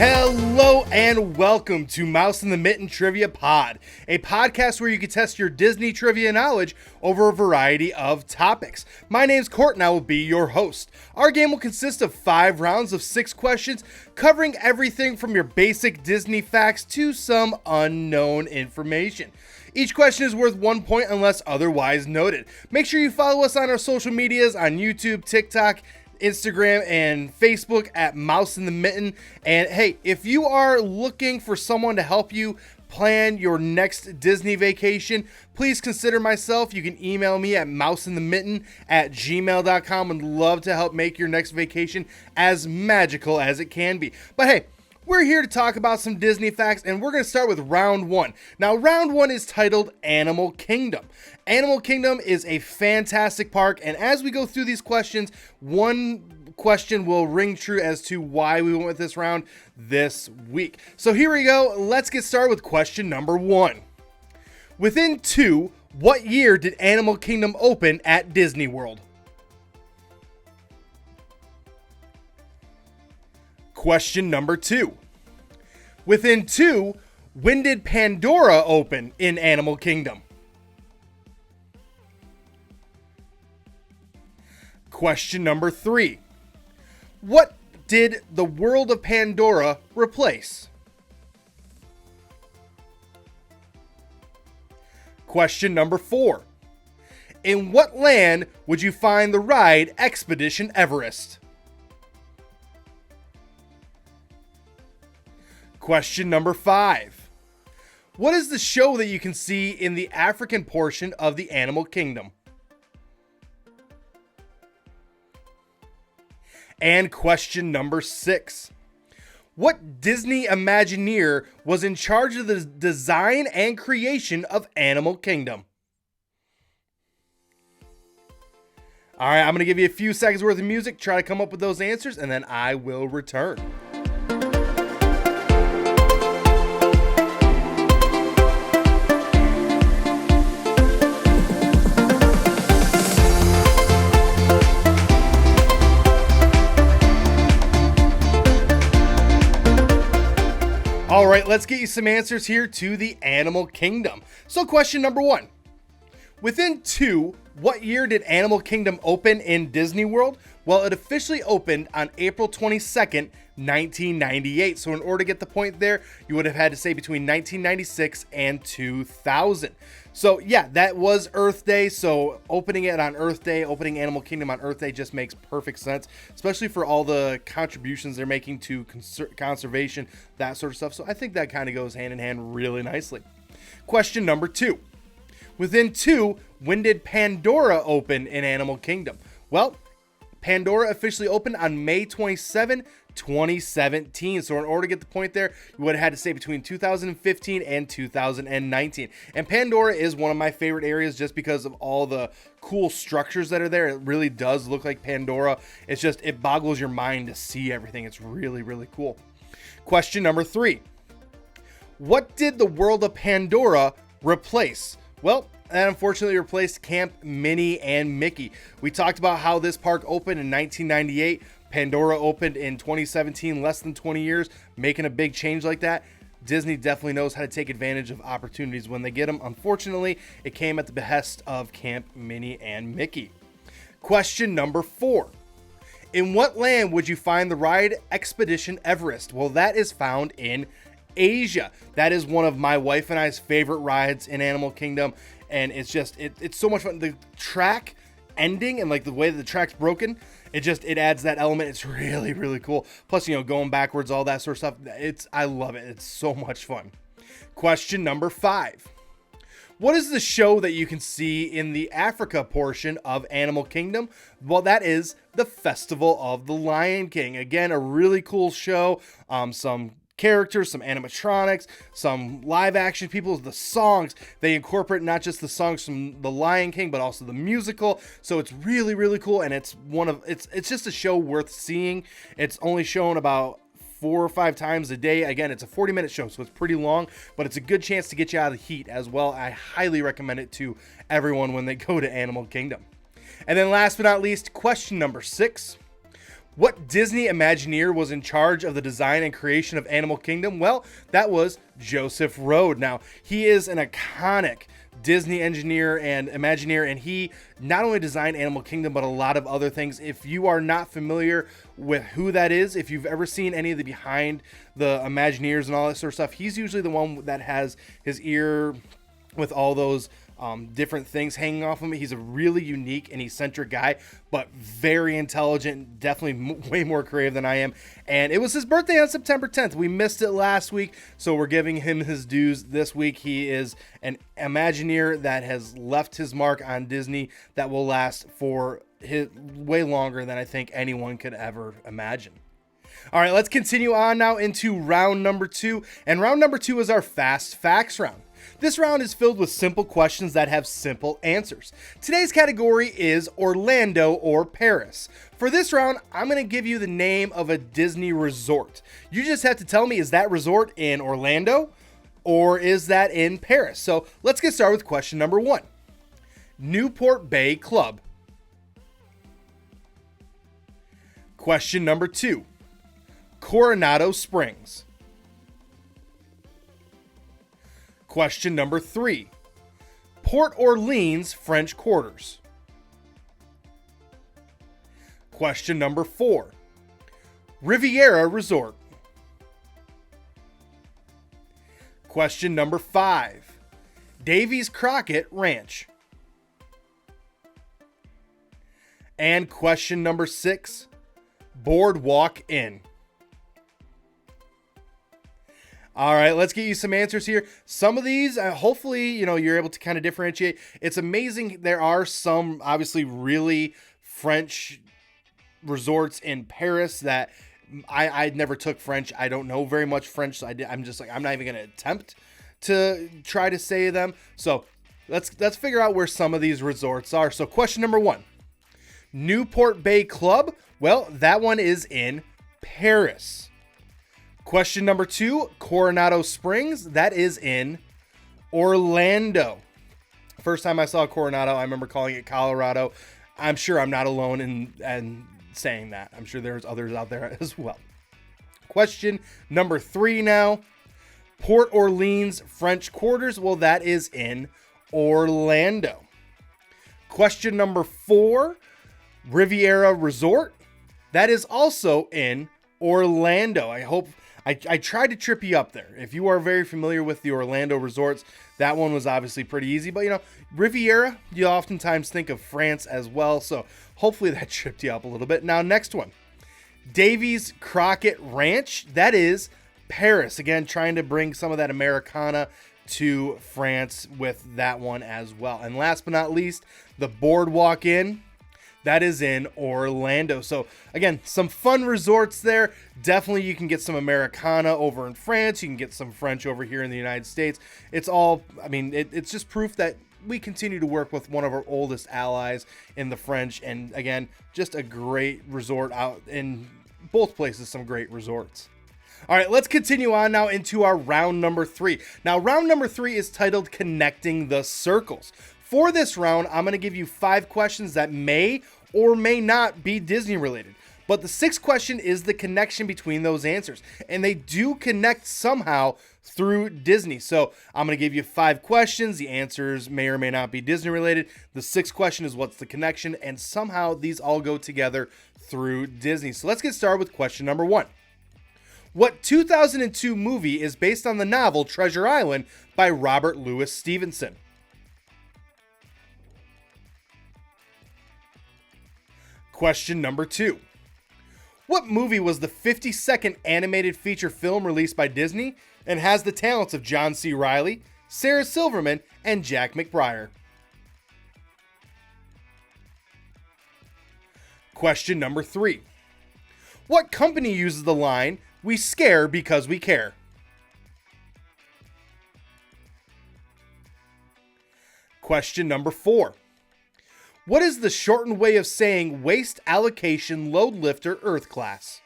Hello and welcome to Mouse in the Mitten Trivia Pod, a podcast where you can test your Disney trivia knowledge over a variety of topics. My name's Court and I will be your host. Our game will consist of 5 rounds of 6 questions, covering everything from your basic Disney facts to some unknown information. Each question is worth 1 point unless otherwise noted. Make sure you follow us on our social medias on YouTube, TikTok, Instagram, and Facebook at Mouse in the Mitten. And hey, if you are looking for someone to help you plan your next Disney vacation, please consider myself. You can email me at mouseinthemitten@gmail.com and love to help make your next vacation as magical as it can be. But hey, we're here to talk about some Disney facts, and we're going to start with round 1. Now, round 1 is titled Animal Kingdom. Animal Kingdom is a fantastic park, and as we go through these questions, one question will ring true as to why we went with this round this week. So here we go. Let's get started with question number 1. Within 2, what year did Animal Kingdom open at Disney World? Question number 2. Within 2, when did Pandora open in Animal Kingdom? Question number 3. What did the World of Pandora replace? Question number 4. In what land would you find the ride Expedition Everest? Question number 5. What is the show that you can see in the African portion of the Animal Kingdom? And question number 6. What Disney Imagineer was in charge of the design and creation of Animal Kingdom? All right, I'm going to give you a few seconds worth of music, try to come up with those answers, and then I will return. All right, let's get you some answers here to the Animal Kingdom. So question number 1. Within 2, what year did Animal Kingdom open in Disney World? Well, it officially opened on April 22nd, 1998. So in order to get the point there, you would have had to say between 1996 and 2000. So yeah, that was Earth Day. So opening it on Earth Day, opening Animal Kingdom on Earth Day just makes perfect sense, especially for all the contributions they're making to conservation, that sort of stuff. So I think that kind of goes hand in hand really nicely. Question number 2. Within 2, when did Pandora open in Animal Kingdom? Well, Pandora officially opened on May 27, 2017. So in order to get the point there, you would have had to say between 2015 and 2019. And Pandora is one of my favorite areas just because of all the cool structures that are there. It really does look like Pandora. It's just, it boggles your mind to see everything. It's really, really cool. Question number 3. What did the World of Pandora replace? Well, that unfortunately replaced Camp Minnie and Mickey. We talked about how this park opened in 1998. Pandora opened in 2017, less than 20 years, making a big change like that. Disney definitely knows how to take advantage of opportunities when they get them. Unfortunately, it came at the behest of Camp Minnie and Mickey. Question number 4. In what land would you find the ride Expedition Everest? Well, that is found in Asia. That is one of my wife and I's favorite rides in Animal Kingdom, and it's just it's so much fun. The track ending and like the way that the track's broken, it adds that element. It's really, really cool. Plus, going backwards, all that sort of stuff. I love it. It's so much fun. Question number 5. What is the show that you can see in the Africa portion of Animal Kingdom? Well, that is the Festival of the Lion King. Again, a really cool show. Some characters, some animatronics, some live action people, the songs, they incorporate not just the songs from The Lion King, but also the musical. So it's really, really cool. And it's just a show worth seeing. It's only shown about 4 or 5 times a day. Again, it's a 40-minute show, so it's pretty long, but it's a good chance to get you out of the heat as well. I highly recommend it to everyone when they go to Animal Kingdom. And then last but not least, question number 6. What Disney Imagineer was in charge of the design and creation of Animal Kingdom? Well, that was Joseph Rohde. Now, he is an iconic Disney engineer and Imagineer, and he not only designed Animal Kingdom, but a lot of other things. If you are not familiar with who that is, if you've ever seen any of the behind the Imagineers and all that sort of stuff, he's usually the one that has his ear with all those different things hanging off him. He's a really unique and eccentric guy, but very intelligent, definitely way more creative than I am. And it was his birthday on September 10th. We missed it last week, so we're giving him his dues this week. He is an Imagineer that has left his mark on Disney that will last for way longer than I think anyone could ever imagine. All right, let's continue on now into round number 2. And round number 2 is our Fast Facts round. This round is filled with simple questions that have simple answers. Today's category is Orlando or Paris. For this round, I'm going to give you the name of a Disney resort. You just have to tell me, is that resort in Orlando or is that in Paris? So let's get started with question number 1. Newport Bay Club. Question number 2. Coronado Springs. Question number 3. Port Orleans French Quarters. Question number 4. Riviera Resort. Question number 5. Davies Crockett Ranch. And question number 6. Boardwalk Inn. All right, let's get you some answers here. Some of these, hopefully, you're able to kind of differentiate. It's amazing. There are some obviously really French resorts in Paris that I never took French. I don't know very much French. So I'm just like, I'm not even going to attempt to try to say them. So let's figure out where some of these resorts are. So question number 1, Newport Bay Club. Well, that one is in Paris. Question number 2, Coronado Springs. That is in Orlando. First time I saw Coronado, I remember calling it Colorado. I'm sure I'm not alone in saying that. I'm sure there's others out there as well. Question number 3 now, Port Orleans French Quarters. Well, that is in Orlando. Question number 4, Riviera Resort. That is also in Orlando. I tried to trip you up there. If you are very familiar with the Orlando resorts, that one was obviously pretty easy. But, Riviera, you oftentimes think of France as well. So hopefully that tripped you up a little bit. Now, next one. Davies Crockett Ranch. That is Paris. Again, trying to bring some of that Americana to France with that one as well. And last but not least, the Boardwalk Inn. That is in Orlando. So again, some fun resorts there. Definitely you can get some Americana over in France. You can get some French over here in the United States. It's all, it's just proof that we continue to work with one of our oldest allies in the French. And again, just a great resort out in both places, some great resorts. All right, let's continue on now into our round number 3. Now, round number 3 is titled Connecting the Circles. For this round, I'm going to give you 5 questions that may or may not be Disney related. But the 6th question is the connection between those answers. And they do connect somehow through Disney. So I'm going to give you 5 questions. The answers may or may not be Disney related. The 6th question is what's the connection? And somehow these all go together through Disney. So let's get started with question number 1. What 2002 movie is based on the novel Treasure Island by Robert Louis Stevenson? Question number 2. What movie was the 52nd animated feature film released by Disney and has the talents of John C. Reilly, Sarah Silverman, and Jack McBrayer? Question number 3. What company uses the line, "We scare because we care"? Question number 4. What is the shortened way of saying waste allocation load lifter Earth class?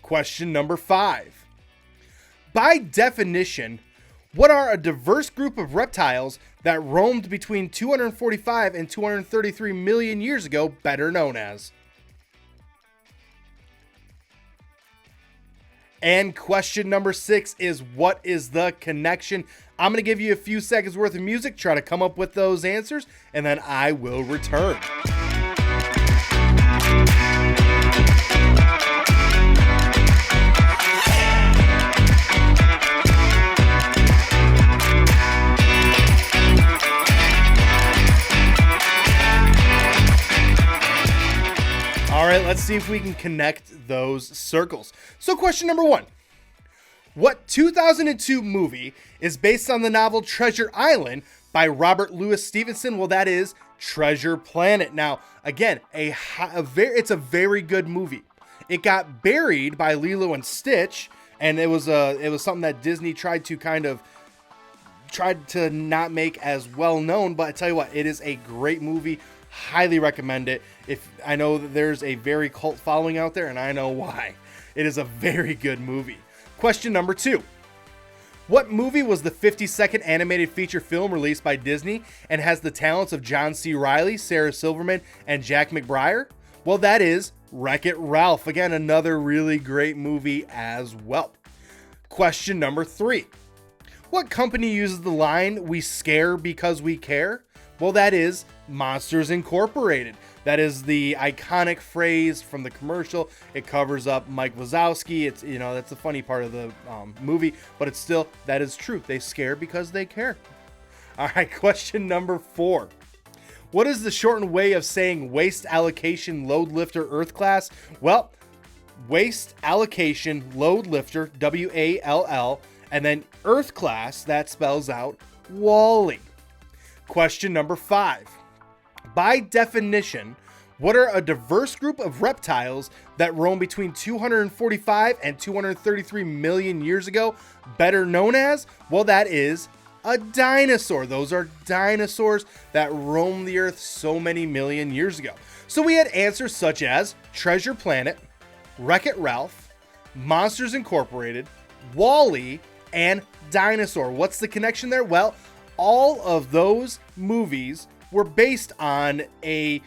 Question number 5. By definition, What are a diverse group of reptiles that roamed between 245 and 233 million years ago, better known as? And question number 6 is, what is the connection? I'm going to give you a few seconds worth of music, try to come up with those answers, and then I will return. All right, let's see if we can connect those circles. So question number 1. What 2002 movie is based on the novel Treasure Island by Robert Louis Stevenson? Well, that is Treasure Planet. Now, again, it's a very good movie. It got buried by Lilo and Stitch, and it was something that Disney tried to not make as well known, but I tell you what, it is a great movie. Highly recommend it. If I know that there's a very cult following out there, and I know why. It is a very good movie. Question number 2. What movie was the 52nd animated feature film released by Disney and has the talents of John C. Reilly, Sarah Silverman, and Jack McBrayer? Well, that is Wreck-It Ralph. Again, another really great movie as well. Question number 3. What company uses the line, "We scare because we care"? Well, that is Monsters Incorporated. That is the iconic phrase from the commercial. It covers up Mike Wazowski. It's, that's the funny part of the movie, but it's still, that is true. They scare because they care. All right, question number 4. What is the shortened way of saying waste allocation load lifter earth class? Well, waste allocation load lifter, WALL, and then earth class, that spells out Wally. Question number 5. By definition, what are a diverse group of reptiles that roam between 245 and 233 million years ago, better known as? Well, that is a dinosaur. Those are dinosaurs that roamed the earth so many million years ago. So we had answers such as Treasure Planet, Wreck-It Ralph, Monsters Incorporated, Wall-E, and Dinosaur. What's the connection there? Well, all of those movies were based on a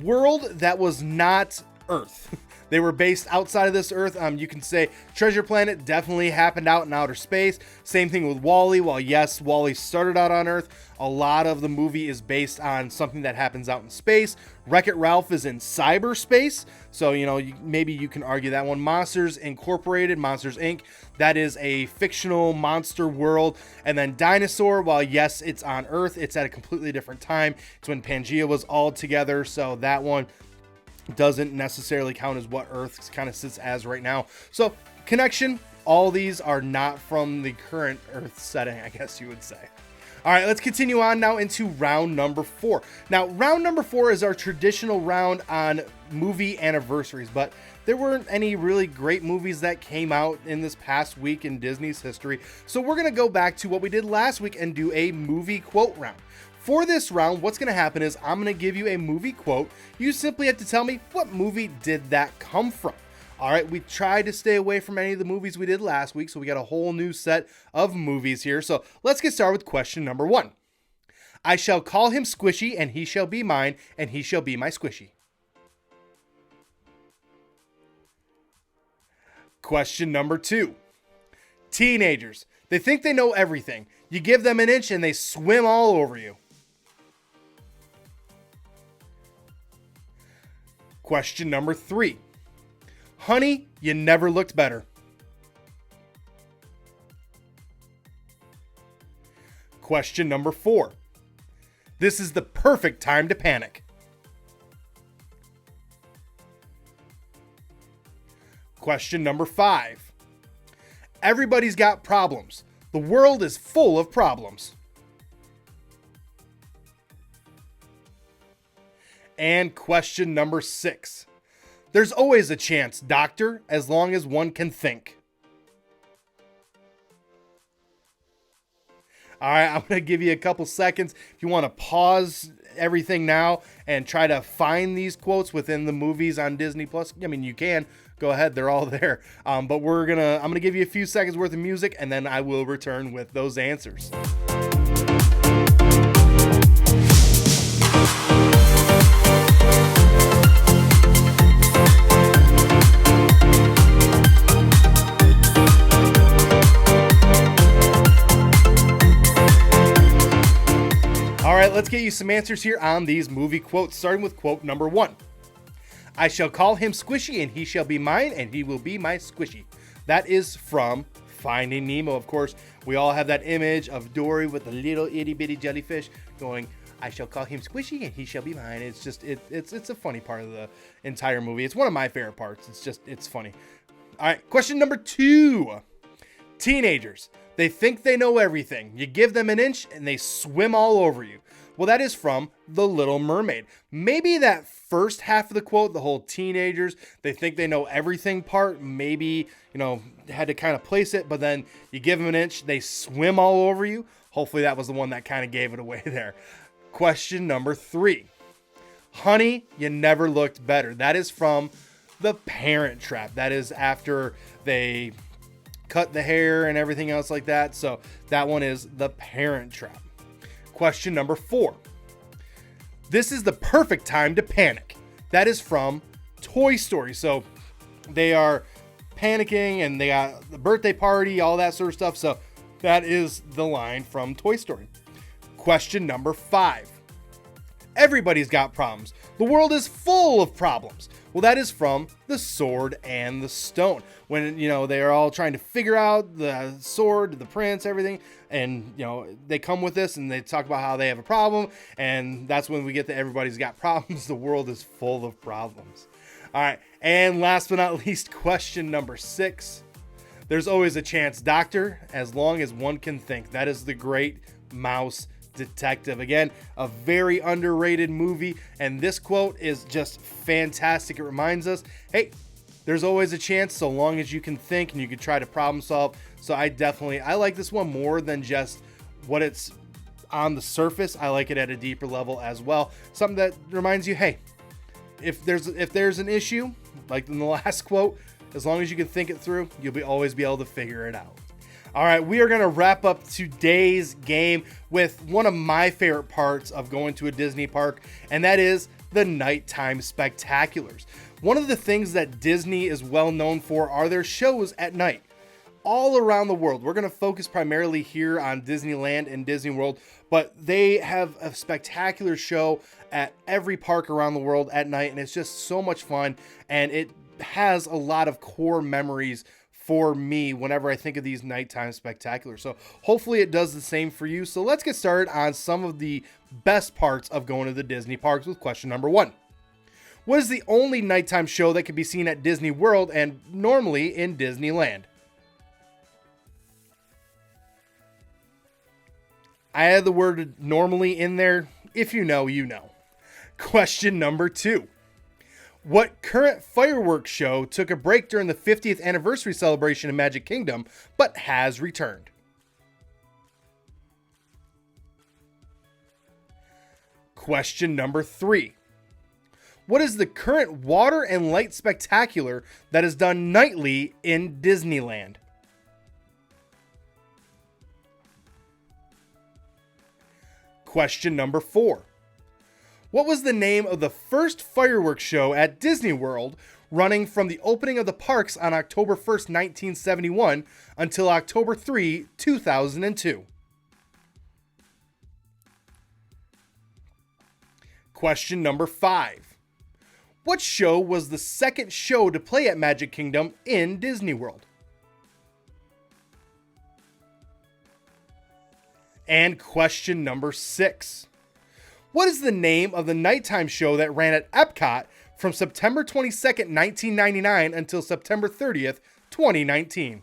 world that was not Earth. They were based outside of this Earth. You can say Treasure Planet definitely happened out in outer space. Same thing with Wall-E. While yes, Wall-E started out on Earth, a lot of the movie is based on something that happens out in space. Wreck-It Ralph is in cyberspace. So, maybe you can argue that one. Monsters Incorporated, Monsters Inc., that is a fictional monster world. And then Dinosaur, while yes, it's on Earth, it's at a completely different time. It's when Pangea was all together. So that one doesn't necessarily count as what Earth kind of sits as right now. So connection, all these are not from the current Earth setting, I guess you would say. All right, let's continue on now into round number 4. Now, round number 4 is our traditional round on movie anniversaries, but there weren't any really great movies that came out in this past week in Disney's history. So we're going to go back to what we did last week and do a movie quote round. For this round, what's going to happen is I'm going to give you a movie quote. You simply have to tell me what movie did that come from. All right, we tried to stay away from any of the movies we did last week, so we got a whole new set of movies here. So let's get started with question number 1. I shall call him Squishy, and he shall be mine, and he shall be my Squishy. Question number 2. Teenagers, they think they know everything. You give them an inch, and they swim all over you. Question number 3. Honey, you never looked better. Question number 4. This is the perfect time to panic. Question number 5. Everybody's got problems. The world is full of problems. And question number 6. There's always a chance, doctor, as long as one can think. All right, I'm going to give you a couple seconds. If you want to pause everything now and try to find these quotes within the movies on Disney Plus, I mean, you can. Go ahead, they're all there. But I'm gonna give you a few seconds worth of music, and then I will return with those answers. All right, let's get you some answers here on these movie quotes, starting with quote number 1. I shall call him Squishy, and he shall be mine, and he will be my Squishy. That is from Finding Nemo. Of course, we all have that image of Dory with the little itty bitty jellyfish going, I shall call him Squishy, and he shall be mine. It's just, it's a funny part of the entire movie. It's one of my favorite parts. It's funny. All right, question number 2. Teenagers, they think they know everything. You give them an inch, and they swim all over you. Well, that is from The Little Mermaid. Maybe that first half of the quote, the whole teenagers, they think they know everything part, maybe, had to kind of place it, but then you give them an inch, they swim all over you. Hopefully that was the one that kind of gave it away there. Question number 3. Honey, you never looked better. That is from The Parent Trap. That is after they cut the hair and everything else like that. So that one is The Parent Trap. Question number 4. This is the perfect time to panic. That is from Toy Story. So they are panicking and they got the birthday party, all that sort of stuff. So that is the line from Toy Story. Question number 5. Everybody's got problems. The world is full of problems. Well, that is from The Sword and the Stone. When, they are all trying to figure out the sword, the prince, everything. And, they come with this and they talk about how they have a problem. And that's when we get to everybody's got problems. The world is full of problems. All right. And last but not least, question number 6. There's always a chance, Doctor, as long as one can think. That is The Great Mouse Detective. Again, a very underrated movie, and this quote is just fantastic. It reminds us, hey, there's always a chance so long as you can think and you can try to problem solve. So I like this one more than just what it's on the surface. I like it at a deeper level as well. Something that reminds you, hey, if there's an issue, like in the last quote, as long as you can think it through, you'll always be able to figure it out. All right, we are going to wrap up today's game with one of my favorite parts of going to a Disney park, and that is the nighttime spectaculars. One of the things that Disney is well known for are their shows at night. All around the world. We're going to focus primarily here on Disneyland and Disney World, but they have a spectacular show at every park around the world at night, and it's just so much fun, and it has a lot of core memories for me whenever I think of these nighttime spectaculars. So hopefully it does the same for you. So let's get started on some of the best parts of going to the Disney parks with question number 1. What is the only nighttime show that can be seen at Disney World and normally in Disneyland? I had the word normally in there. If you know, you know. Question number 2. What current fireworks show took a break during the 50th anniversary celebration in Magic Kingdom, but has returned? Question number 3. What is the current water and light spectacular that is done nightly in Disneyland? Question number 4. What was the name of the first fireworks show at Disney World, running from the opening of the parks on October 1st, 1971 until October 3, 2002? Question number 5. What show was the second show to play at Magic Kingdom in Disney World? And question number 6. What is the name of the nighttime show that ran at Epcot from September 22nd, 1999 until September 30th, 2019?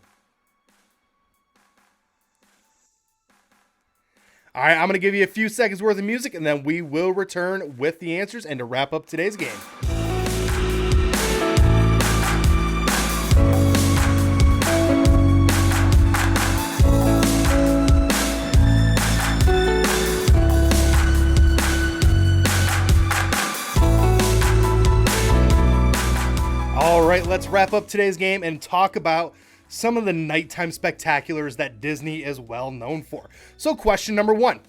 All right, I'm going to give you a few seconds worth of music and then we will return with the answers and to wrap up today's game. All right, let's wrap up today's game and talk about some of the nighttime spectaculars that Disney is well known for. So question number 1.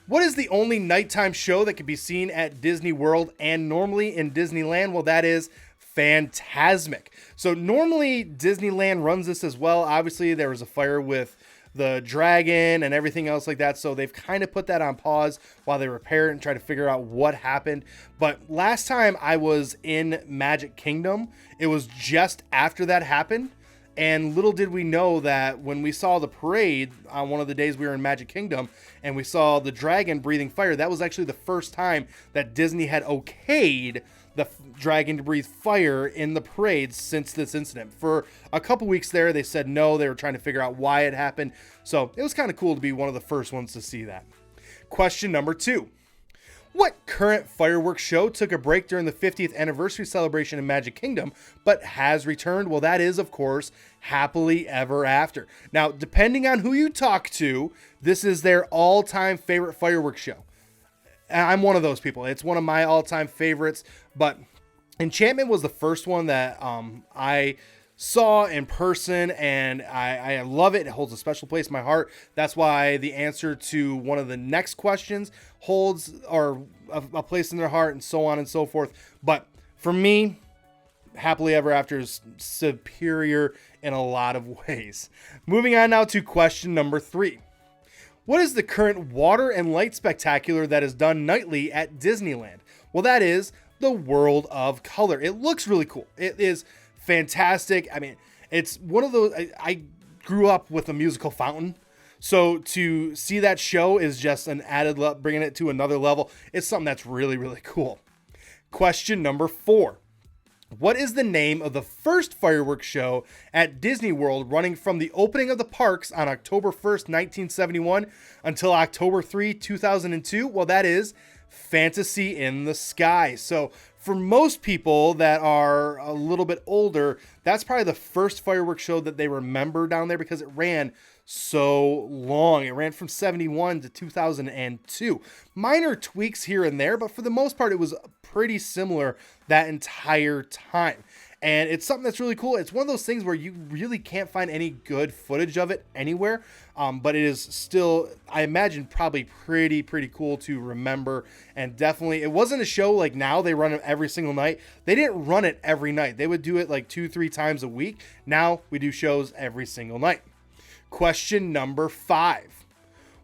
What is the only nighttime show that can be seen at Disney World and normally in Disneyland? Well, that is Fantasmic. So normally Disneyland runs this as well. Obviously, there was a fire with the dragon and everything else like that. So they've kind of put that on pause while they repair it and try to figure out what happened. But last time I was in Magic Kingdom, it was just after that happened. And little did we know that when we saw the parade on one of the days we were in Magic Kingdom and we saw the dragon breathing fire, that was actually the first time that Disney had okayed the dragon to breathe fire in the parade since this incident. For a couple weeks there, they said no, they were trying to figure out why it happened. So it was kind of cool to be one of the first ones to see that. Question number 2. What current fireworks show took a break during the 50th anniversary celebration in Magic Kingdom, but has returned? Well, that is, of course, Happily Ever After. Now, depending on who you talk to, this is their all-time favorite fireworks show. I'm one of those people. It's one of my all-time favorites, but Enchantment was the first one that I saw in person, and I love it. It holds a special place in my heart. That's why the answer to one of the next questions holds or a place in their heart, and so on and so forth. But for me, Happily Ever After is superior in a lot of ways. Moving on now to question number 3. What is the current water and light spectacular that is done nightly at Disneyland? Well, that is the World of Color. It looks really cool. It is fantastic. I mean, it's one of those, I grew up with a musical fountain. So to see that show is just an added, bringing it to another level. It's something that's really, really cool. Question number 4. What is the name of the first fireworks show at Disney World running from the opening of the parks on October 1st, 1971 until October 3, 2002? Well, that is Fantasy in the Sky. So for most people that are a little bit older, that's probably the first fireworks show that they remember down there because it ran so long. It ran from 71 to 2002. Minor tweaks here and there, but for the most part, it was pretty similar that entire time. And it's something that's really cool. It's one of those things where you really can't find any good footage of it anywhere. But it is still, I imagine, probably pretty cool to remember. And definitely, it wasn't a show like now they run it every single night. They didn't run it every night. They would do it like 2-3 times a week. Now we do shows every single night. Question number 5.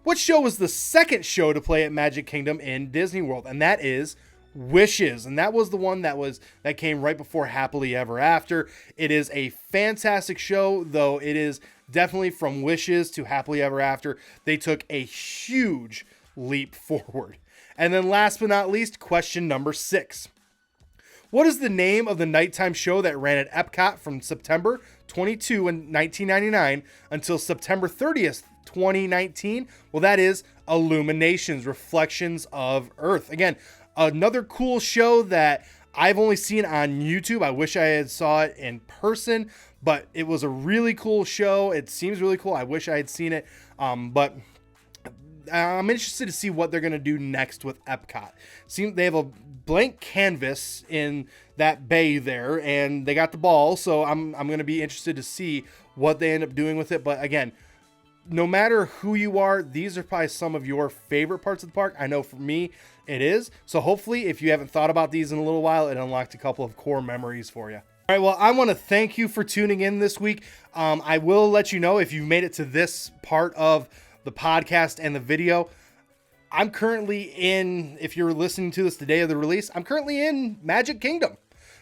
What show was the second show to play at Magic Kingdom in Disney World? And that is Wishes. And that was the one that came right before Happily Ever After. It is a fantastic show, though it is definitely from Wishes to Happily Ever After. They took a huge leap forward. And then last but not least, question number 6. What is the name of the nighttime show that ran at Epcot from September 22 in 1999 until September 30th, 2019? Well, that is Illuminations, Reflections of Earth. Again, another cool show that I've only seen on YouTube. I wish I had saw it in person, but it was a really cool show. It seems really cool. I wish I had seen it, but I'm interested to see what they're going to do next with Epcot. They have a blank canvas in that bay there, and they got the ball, so I'm going to be interested to see what they end up doing with it. But again, no matter who you are, these are probably some of your favorite parts of the park. I know for me, it is. So hopefully, if you haven't thought about these in a little while, it unlocked a couple of core memories for you. All right, well, I want to thank you for tuning in this week. I will let you know if you've made it to this part of the podcast and the video. I'm currently in, if you're listening to this the day of the release, I'm currently in Magic Kingdom.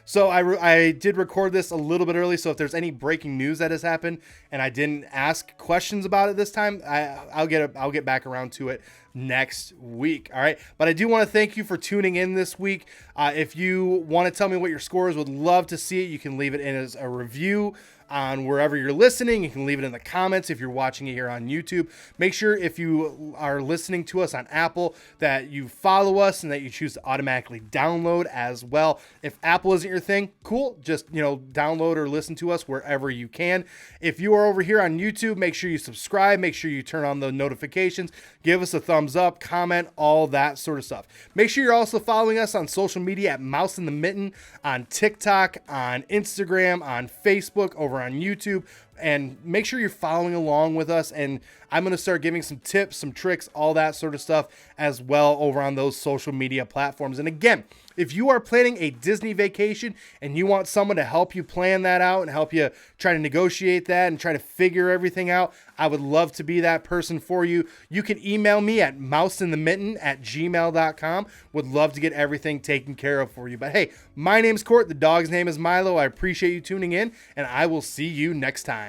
So I did record this a little bit early, so if there's any breaking news that has happened and I didn't ask questions about it this time, I'll get back around to it next week. All right, but I do want to thank you for tuning in this week. If you want to tell me what your score is, would love to see it. You can leave it in as a review on wherever you're listening. You can leave it in the comments if you're watching it here on YouTube. Make sure if you are listening to us on Apple that you follow us and that you choose to automatically download as well. If Apple isn't your thing, cool. Just, download or listen to us wherever you can. If you are over here on YouTube, make sure you subscribe. Make sure you turn on the notifications. Give us a thumbs thumbs up, comment, all that sort of stuff. Make sure you're also following us on social media at Mouse in the Mitten, on TikTok, on Instagram, on Facebook, over on YouTube. And make sure you're following along with us. And I'm going to start giving some tips, some tricks, all that sort of stuff as well over on those social media platforms. And again, if you are planning a Disney vacation and you want someone to help you plan that out and help you try to negotiate that and try to figure everything out, I would love to be that person for you. You can email me at mouseinthemitten@gmail.com. Would love to get everything taken care of for you. But hey, my name's Court. The dog's name is Milo. I appreciate you tuning in, and I will see you next time.